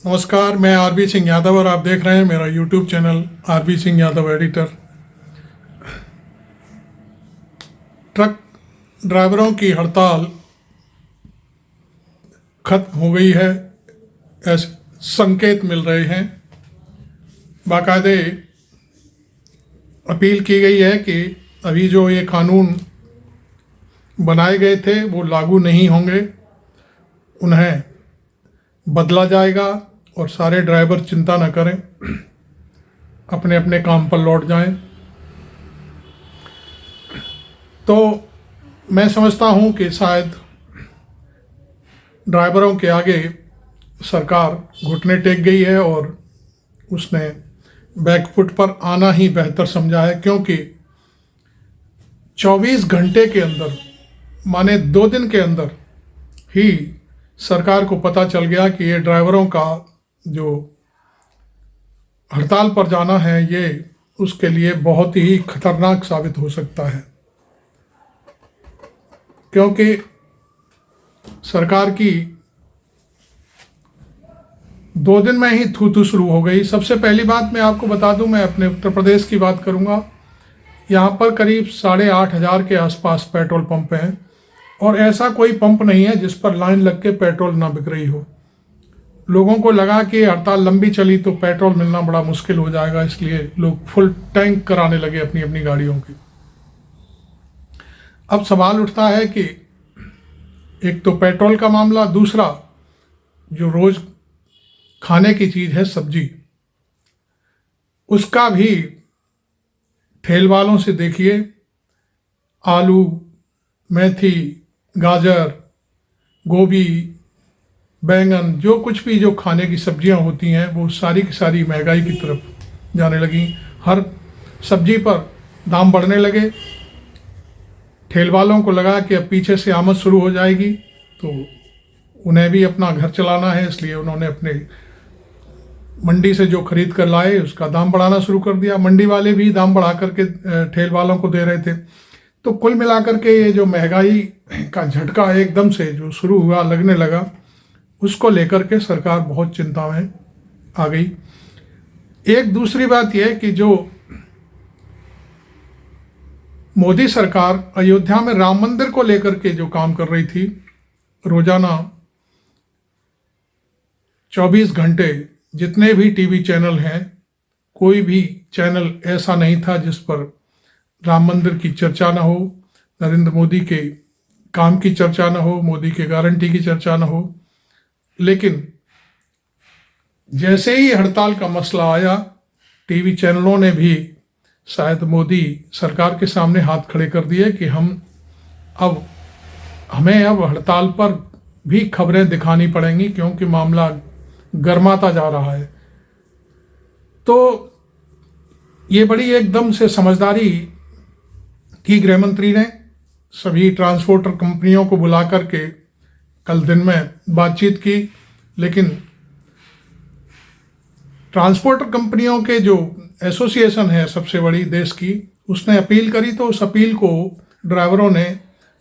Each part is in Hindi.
नमस्कार, मैं आरबी सिंह यादव और आप देख रहे हैं मेरा YouTube channel RB Singh Yadav editor. Truck ड्राइवरों की हड़ताल खत्म हो गई है, ऐसे संकेत मिल रहे हैं। बाकायदे अपील की गई है कि अभी जो ये कानून बनाए गए थे वो लागू नहीं होंगे, उन्हें बदला जाएगा और सारे ड्राइवर चिंता न करें, अपने अपने काम पर लौट जाएं। तो मैं समझता हूं कि शायद ड्राइवरों के आगे सरकार घुटने टेक गई है और उसने बैकफुट पर आना ही बेहतर समझा है, क्योंकि 24 घंटे के अंदर माने 2 दिन के अंदर ही सरकार को पता चल गया कि ये ड्राइवरों का जो हड़ताल पर जाना है ये उसके लिए बहुत ही खतरनाक साबित हो सकता है, क्योंकि सरकार की 2 दिन में ही थू शुरू हो गई। सबसे पहली बात मैं आपको बता दूं, मैं अपने उत्तर प्रदेश की बात करूंगा। यहाँ पर करीब 8,500 के आसपास पेट्रोल पंप हैं और ऐसा कोई पंप नहीं है जिस पर लाइन लग के पेट्रोल ना बिक रही हो। लोगों को लगा कि हड़ताल लंबी चली तो पेट्रोल मिलना बड़ा मुश्किल हो जाएगा, इसलिए लोग फुल टैंक कराने लगे अपनी अपनी गाड़ियों की। अब सवाल उठता है कि एक तो पेट्रोल का मामला, दूसरा जो रोज खाने की चीज़ है सब्जी, उसका भी ठेल वालों से देखिए, आलू, मेथी, गाजर, गोभी, बैंगन, जो कुछ भी जो खाने की सब्जियां होती हैं वो सारी की सारी महंगाई की तरफ जाने लगी। हर सब्जी पर दाम बढ़ने लगे। ठेल वालों को लगा कि अब पीछे से आमद शुरू हो जाएगी तो उन्हें भी अपना घर चलाना है, इसलिए उन्होंने अपने मंडी से जो खरीद कर लाए उसका दाम बढ़ाना शुरू कर दिया। मंडी वाले भी दाम बढ़ा करके ठेल वालों को दे रहे थे। तो कुल मिलाकर के ये जो महंगाई का झटका एकदम से जो शुरू हुआ, लगने लगा, उसको लेकर के सरकार बहुत चिंता में आ गई। एक दूसरी बात यह कि जो मोदी सरकार अयोध्या में राम मंदिर को लेकर के जो काम कर रही थी, रोजाना 24 घंटे जितने भी टीवी चैनल हैं, कोई भी चैनल ऐसा नहीं था जिस पर राम मंदिर की चर्चा ना हो, नरेंद्र मोदी के काम की चर्चा ना हो, मोदी के गारंटी की चर्चा ना हो। लेकिन जैसे ही हड़ताल का मसला आया, टीवी चैनलों ने भी शायद मोदी सरकार के सामने हाथ खड़े कर दिए कि हमें अब हड़ताल पर भी खबरें दिखानी पड़ेंगी, क्योंकि मामला गर्माता जा रहा है। तो ये बड़ी एकदम से समझदारी की गृह मंत्री ने। सभी ट्रांसपोर्टर कंपनियों को बुला करके कल दिन में बातचीत की, लेकिन ट्रांसपोर्टर कंपनियों के जो एसोसिएशन है सबसे बड़ी देश की, उसने अपील करी तो उस अपील को ड्राइवरों ने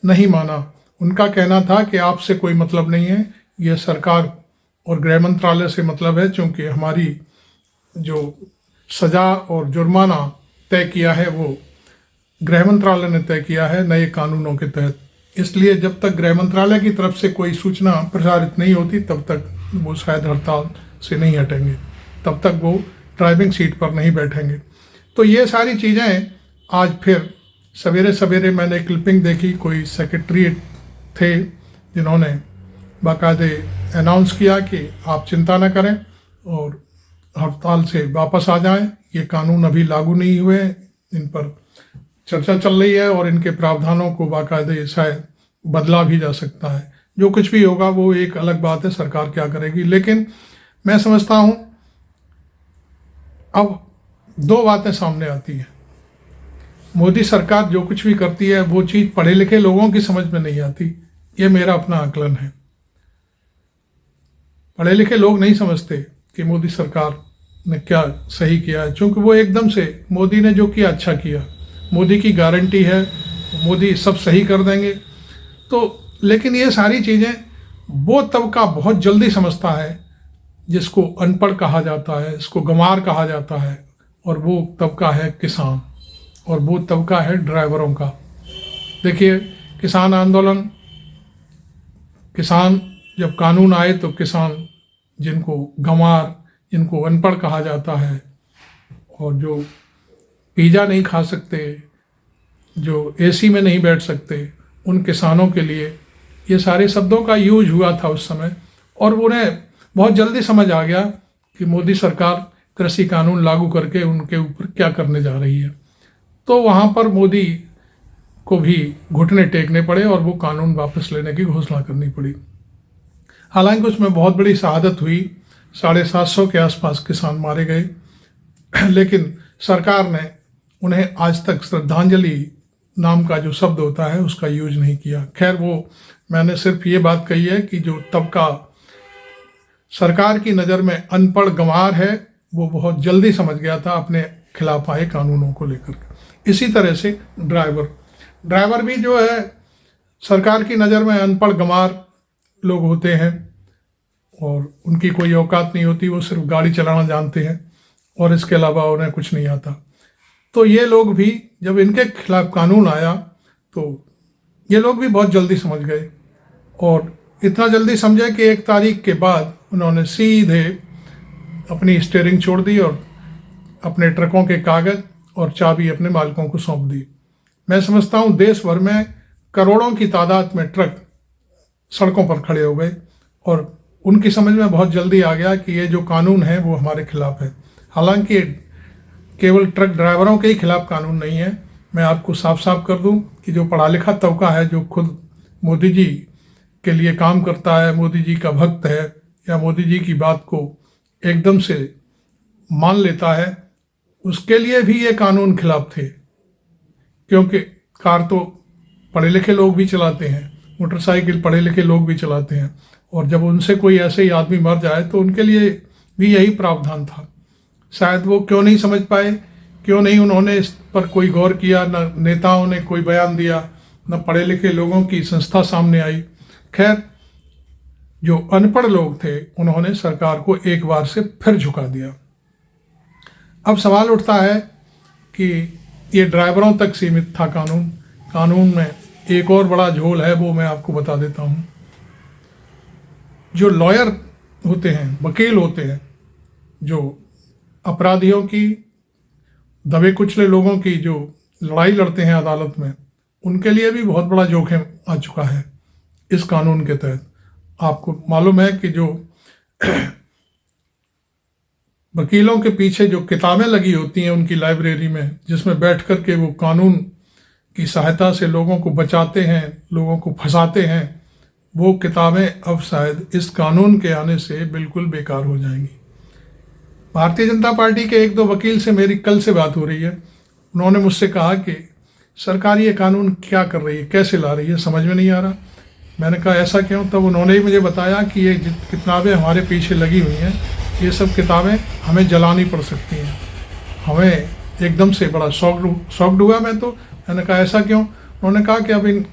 नहीं माना। उनका कहना था कि आपसे कोई मतलब नहीं है, यह सरकार और गृह मंत्रालय से मतलब है, क्योंकि हमारी जो सज़ा और जुर्माना तय किया है वो गृह मंत्रालय ने तय किया है नए कानूनों के तहत। इसलिए जब तक गृह मंत्रालय की तरफ से कोई सूचना प्रसारित नहीं होती तब तक वो शायद हड़ताल से नहीं हटेंगे, तब तक वो ड्राइविंग सीट पर नहीं बैठेंगे। तो ये सारी चीज़ें आज फिर सवेरे सवेरे मैंने क्लिपिंग देखी, कोई सेक्रेटरी थे जिन्होंने बाकायदे अनाउंस किया कि आप चिंता न करें और हड़ताल से वापस आ जाएं, ये कानून अभी लागू नहीं हुए, इन पर चर्चा चल रही है और इनके प्रावधानों को बाकायदे शायद बदला भी जा सकता है। जो कुछ भी होगा वो एक अलग बात है, सरकार क्या करेगी। लेकिन मैं समझता हूँ अब 2 बातें सामने आती हैं। मोदी सरकार जो कुछ भी करती है वो चीज़ पढ़े लिखे लोगों की समझ में नहीं आती, ये मेरा अपना आकलन है। पढ़े लिखे लोग नहीं समझते कि मोदी सरकार ने क्या सही किया है, क्योंकि वो एकदम से मोदी ने जो किया अच्छा किया, मोदी की गारंटी है, मोदी सब सही कर देंगे। तो लेकिन ये सारी चीज़ें वो तबका बहुत जल्दी समझता है जिसको अनपढ़ कहा जाता है, इसको गंवार कहा जाता है, और वो तबका है किसान, और वो तबका है ड्राइवरों का। देखिए, किसान आंदोलन, किसान जब कानून आए तो किसान, जिनको गंवार, जिनको अनपढ़ कहा जाता है, और जो पिज़्ज़ा नहीं खा सकते, जो एसी में नहीं बैठ सकते, उन किसानों के लिए ये सारे शब्दों का यूज हुआ था उस समय। और उन्हें बहुत जल्दी समझ आ गया कि मोदी सरकार कृषि कानून लागू करके उनके ऊपर क्या करने जा रही है। तो वहाँ पर मोदी को भी घुटने टेकने पड़े और वो कानून वापस लेने की घोषणा करनी पड़ी। हालांकि उसमें बहुत बड़ी शहादत हुई, 750 के आसपास किसान मारे गए, लेकिन सरकार ने उन्हें आज तक श्रद्धांजलि नाम का जो शब्द होता है उसका यूज नहीं किया। खैर, वो मैंने सिर्फ ये बात कही है कि जो तबका सरकार की नज़र में अनपढ़ गंवार है, वो बहुत जल्दी समझ गया था अपने खिलाफ आए कानूनों को लेकर। इसी तरह से ड्राइवर भी जो है सरकार की नज़र में अनपढ़ गंवार लोग होते हैं, और उनकी कोई औकात नहीं होती, वो सिर्फ गाड़ी चलाना जानते हैं और इसके अलावा उन्हें कुछ नहीं आता। तो ये लोग भी, जब इनके खिलाफ कानून आया तो ये लोग भी बहुत जल्दी समझ गए, और इतना जल्दी समझे कि 1 तारीख के बाद उन्होंने सीधे अपनी स्टीयरिंग छोड़ दी और अपने ट्रकों के कागज़ और चाबी अपने मालिकों को सौंप दी। मैं समझता हूँ देश भर में करोड़ों की तादाद में ट्रक सड़कों पर खड़े हो गए, और उनकी समझ में बहुत जल्दी आ गया कि ये जो कानून है वो हमारे खिलाफ है। हालांकि केवल ट्रक ड्राइवरों के ही खिलाफ कानून नहीं है। मैं आपको साफ साफ कर दूं कि जो पढ़ा लिखा तबका है, जो खुद मोदी जी के लिए काम करता है, मोदी जी का भक्त है, या मोदी जी की बात को एकदम से मान लेता है, उसके लिए भी ये कानून खिलाफ थे। क्योंकि कार तो पढ़े लिखे लोग भी चलाते हैं, मोटरसाइकिल पढ़े लिखे लोग भी चलाते हैं, और जब उनसे कोई ऐसे ही आदमी मर जाए तो उनके लिए भी यही प्रावधान था। शायद वो क्यों नहीं समझ पाए, क्यों नहीं उन्होंने इस पर कोई गौर किया, न नेताओं ने कोई बयान दिया, न पढ़े लिखे लोगों की संस्था सामने आई। खैर, जो अनपढ़ लोग थे उन्होंने सरकार को एक बार से फिर झुका दिया। अब सवाल उठता है कि ये ड्राइवरों तक सीमित था कानून में एक और बड़ा झोल है, वो मैं आपको बता देता हूँ। जो लॉयर होते हैं, वकील होते हैं, जो अपराधियों की, दबे कुचले लोगों की जो लड़ाई लड़ते हैं अदालत में, उनके लिए भी बहुत बड़ा जोखिम आ चुका है इस कानून के तहत। आपको मालूम है कि जो वकीलों के पीछे जो किताबें लगी होती हैं उनकी लाइब्रेरी में, जिसमें बैठ कर के वो कानून की सहायता से लोगों को बचाते हैं, लोगों को फंसाते हैं, वो किताबें अब शायद इस कानून के आने से बिल्कुल बेकार हो जाएंगी। भारतीय जनता पार्टी के 1-2 वकील से मेरी कल से बात हो रही है। उन्होंने मुझसे कहा कि सरकार ये कानून क्या कर रही है, कैसे ला रही है, समझ में नहीं आ रहा। मैंने कहा ऐसा क्यों? तब उन्होंने ही मुझे बताया कि ये किताबें हमारे पीछे लगी हुई हैं, ये सब किताबें हमें जलानी पड़ सकती हैं। हमें एकदम से बड़ा शॉक्ड हुआ मैं तो। मैंने कहा ऐसा क्यों? उन्होंने कहा कि अब इन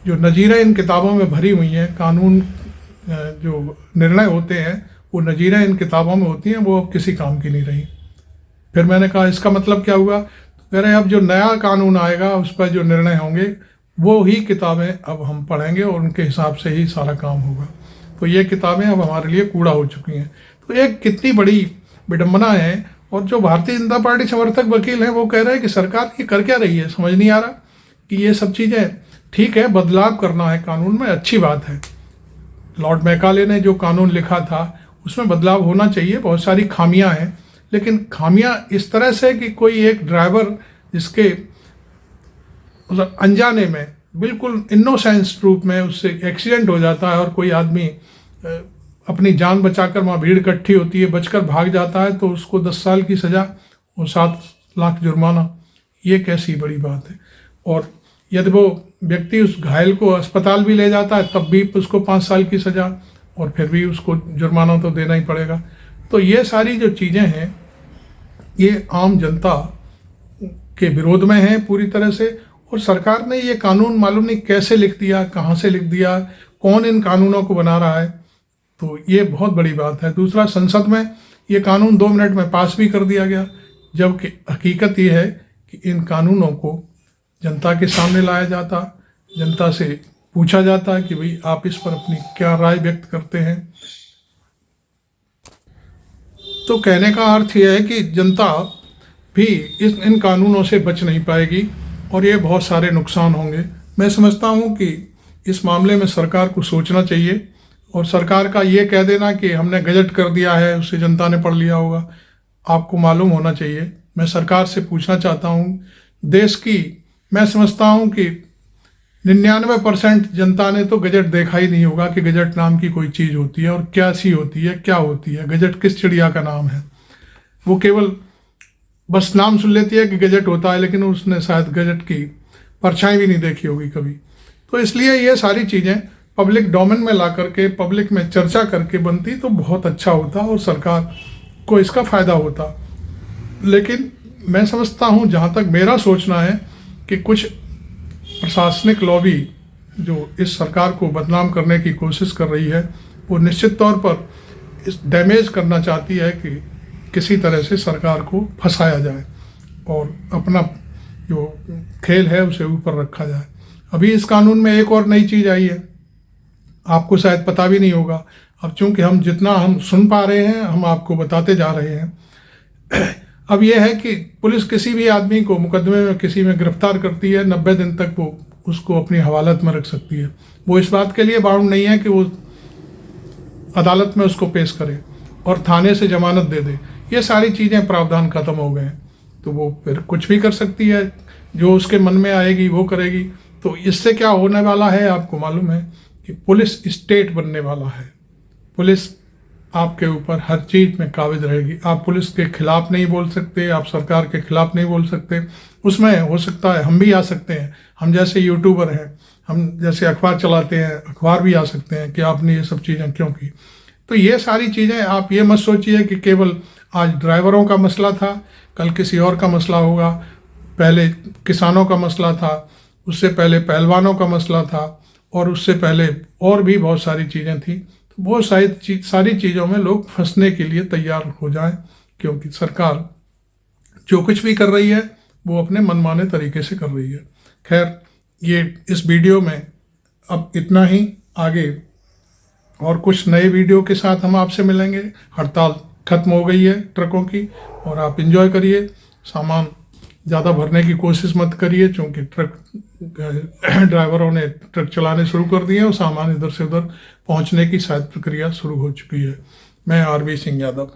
जो नज़ीरें इन किताबों में भरी हुई हैं, कानून जो निर्णय होते हैं वो नज़ीरें इन किताबों में होती हैं, वो किसी काम की नहीं रही। फिर मैंने कहा इसका मतलब क्या हुआ? तो कह रहे अब जो नया कानून आएगा उस पर जो निर्णय होंगे वो ही किताबें अब हम पढ़ेंगे और उनके हिसाब से ही सारा काम होगा। तो ये किताबें अब हमारे लिए कूड़ा हो चुकी हैं। तो एक कितनी बड़ी विडंबना है। और जो भारतीय जनता पार्टी समर्थक वकील हैं वो कह रहे हैं कि सरकार ये कर क्या रही है, समझ नहीं आ रहा कि ये सब चीज़ें ठीक है, बदलाव करना है कानून में, अच्छी बात है। लॉर्ड मैकाले ने जो कानून लिखा था उसमें बदलाव होना चाहिए, बहुत सारी खामियां हैं, लेकिन खामियां इस तरह से कि कोई एक ड्राइवर जिसके मतलब अनजाने में, बिल्कुल इनोसेंस रूप में उससे एक्सीडेंट हो जाता है और कोई आदमी अपनी जान बचाकर, वहाँ भीड़ इकट्ठी होती है, बचकर भाग जाता है, तो उसको 10 साल की सज़ा और 7 लाख जुर्माना, ये कैसी बड़ी बात है। और यदि वो व्यक्ति उस घायल को अस्पताल भी ले जाता है तब भी उसको 5 साल की सज़ा और फिर भी उसको जुर्माना तो देना ही पड़ेगा। तो ये सारी जो चीज़ें हैं ये आम जनता के विरोध में हैं पूरी तरह से। और सरकार ने ये कानून मालूम नहीं कैसे लिख दिया, कहाँ से लिख दिया, कौन इन कानूनों को बना रहा है, तो ये बहुत बड़ी बात है। दूसरा, संसद में ये कानून 2 मिनट में पास भी कर दिया गया, जबकि हकीकत ये है कि इन कानूनों को जनता के सामने लाया जाता, जनता से पूछा जाता कि भाई आप इस पर अपनी क्या राय व्यक्त करते हैं। तो कहने का अर्थ यह है कि जनता भी इन कानूनों से बच नहीं पाएगी और ये बहुत सारे नुकसान होंगे। मैं समझता हूँ कि इस मामले में सरकार को सोचना चाहिए, और सरकार का ये कह देना कि हमने गजट कर दिया है उससे जनता ने पढ़ लिया होगा, आपको मालूम होना चाहिए। मैं सरकार से पूछना चाहता हूँ, देश की मैं समझता हूँ कि 99% जनता ने तो गजट देखा ही नहीं होगा कि गजट नाम की कोई चीज़ होती है और क्या सी होती है, क्या होती है, गजट किस चिड़िया का नाम है। वो केवल बस नाम सुन लेती है कि गजट होता है, लेकिन उसने शायद गजट की परछाई भी नहीं देखी होगी कभी। तो इसलिए ये सारी चीज़ें पब्लिक डोमेन में ला करके, पब्लिक में चर्चा करके बनती तो बहुत अच्छा होता और सरकार को इसका फ़ायदा होता। लेकिन मैं समझता हूँ, जहाँ तक मेरा सोचना है, कि कुछ प्रशासनिक लॉबी जो इस सरकार को बदनाम करने की कोशिश कर रही है, वो निश्चित तौर पर इस डैमेज करना चाहती है कि किसी तरह से सरकार को फंसाया जाए और अपना जो खेल है उसे ऊपर रखा जाए। अभी इस कानून में एक और नई चीज़ आई है, आपको शायद पता भी नहीं होगा। अब चूंकि हम जितना हम सुन पा रहे हैं हम आपको बताते जा रहे हैं। अब यह है कि पुलिस किसी भी आदमी को मुकदमे में किसी में गिरफ्तार करती है, 90 दिन तक वो उसको अपनी हवालत में रख सकती है। वो इस बात के लिए बाउंड नहीं है कि वो अदालत में उसको पेश करे और थाने से जमानत दे दे। ये सारी चीज़ें, प्रावधान खत्म हो गए हैं, तो वो फिर कुछ भी कर सकती है, जो उसके मन में आएगी वो करेगी। तो इससे क्या होने वाला है आपको मालूम है कि पुलिस स्टेट बनने वाला है। पुलिस आपके ऊपर हर चीज़ में काबिज रहेगी। आप पुलिस के खिलाफ नहीं बोल सकते, आप सरकार के खिलाफ नहीं बोल सकते। उसमें हो सकता है हम भी आ सकते हैं, हम जैसे यूट्यूबर हैं, हम जैसे अखबार चलाते हैं, अखबार भी आ सकते हैं कि आपने ये सब चीज़ें क्यों की। तो ये सारी चीज़ें आप ये मत सोचिए कि केवल आज ड्राइवरों का मसला था, कल किसी और का मसला होगा। पहले किसानों का मसला था, उससे पहले पहलवानों का मसला था, और उससे पहले और भी बहुत सारी चीज़ें थी। तो बहुत सारी चीज़ों में लोग फंसने के लिए तैयार हो जाएं, क्योंकि सरकार जो कुछ भी कर रही है वो अपने मनमाने तरीके से कर रही है। खैर, ये इस वीडियो में अब इतना ही। आगे और कुछ नए वीडियो के साथ हम आपसे मिलेंगे। हड़ताल खत्म हो गई है ट्रकों की, और आप एंजॉय करिए। सामान ज़्यादा भरने की कोशिश मत करिए, क्योंकि ट्रक ड्राइवरों ने ट्रक चलाने शुरू कर दिए और सामान इधर से उधर पहुंचने की शायद प्रक्रिया शुरू हो चुकी है। मैं आरबी सिंह यादव।